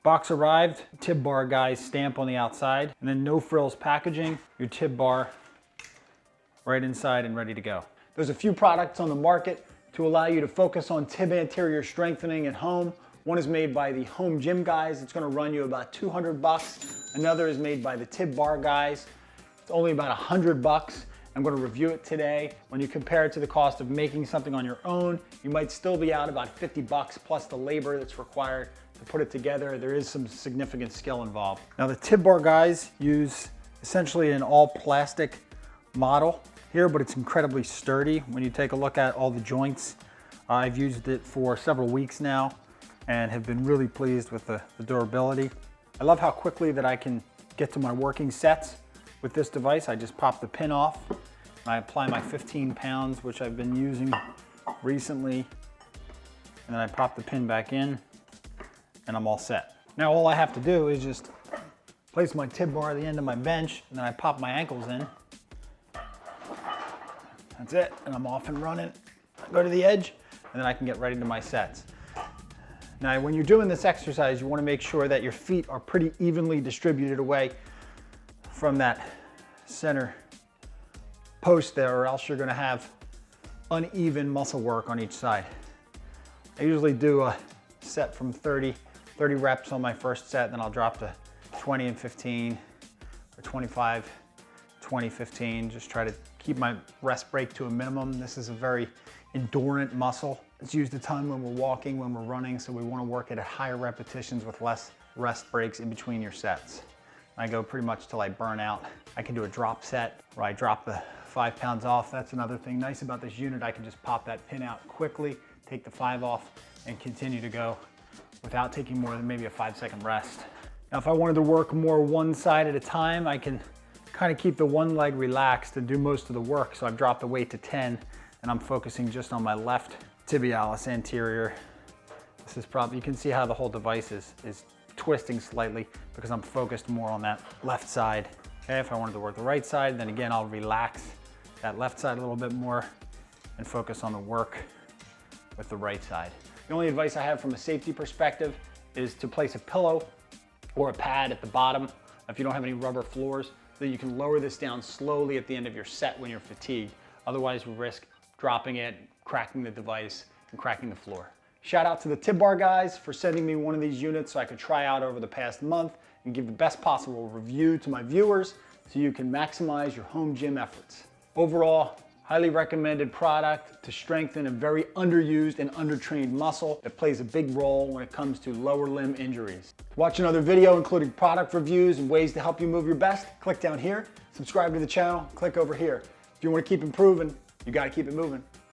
Box arrived, Tib Bar guys stamp on the outside, and then no frills packaging, your Tib Bar right inside and ready to go. There's a few products on the market to allow you to focus on tib anterior strengthening at home. One is made by the home gym guys. It's gonna run you about 200 bucks. Another is made by the Tib Bar guys. It's only about 100 bucks. I'm gonna review it today. When you compare it to the cost of making something on your own, you might still be out about 50 bucks plus the labor that's required to put it together. There is some significant skill involved. Now the Tib Bar guys use essentially an all plastic model here, but it's incredibly sturdy. When you take a look at all the joints, I've used it for several weeks now and have been really pleased with the durability. I love how quickly that I can get to my working sets with this device. I just pop the pin off and I apply my 15 pounds, which I've been using recently, and then I pop the pin back in and I'm all set. Now all I have to do is just place my Tib Bar at the end of my bench, and then I pop my ankles in. That's it, and I'm off and running. I go to the edge, and then I can get ready to my sets. Now, when you're doing this exercise, you want to make sure that your feet are pretty evenly distributed away from that center post there, or else you're going to have uneven muscle work on each side. I usually do a set from 30 reps on my first set, then I'll drop to 20 and 15, or 25, 20, 15. Just try to keep my rest break to a minimum. This is a very endurant muscle. It's used a ton when we're walking, when we're running, so we want to work it at higher repetitions with less rest breaks in between your sets. I go pretty much till I burn out. I can do a drop set where I drop the 5 pounds off. That's another thing nice about this unit. I can just pop that pin out quickly, take the 5 off, and continue to go without taking more than maybe a 5-second rest. Now, if I wanted to work more one side at a time, I can kind of keep the one leg relaxed and do most of the work. So I've dropped the weight to 10 and I'm focusing just on my left tibialis anterior. This is probably, you can see how the whole device is twisting slightly because I'm focused more on that left side. Okay, if I wanted to work the right side, then again, I'll relax that left side a little bit more and focus on the work with the right side. The only advice I have from a safety perspective is to place a pillow or a pad at the bottom if you don't have any rubber floors, so that you can lower this down slowly at the end of your set when you're fatigued. Otherwise, you risk dropping it, cracking the device, and cracking the floor. Shout out to the Tib Bar guys for sending me one of these units so I could try out over the past month and give the best possible review to my viewers so you can maximize your home gym efforts. Overall, highly recommended product to strengthen a very underused and undertrained muscle that plays a big role when it comes to lower limb injuries. To watch another video including product reviews and ways to help you move your best, click down here, subscribe to the channel, click over here. If you want to keep improving, you got to keep it moving.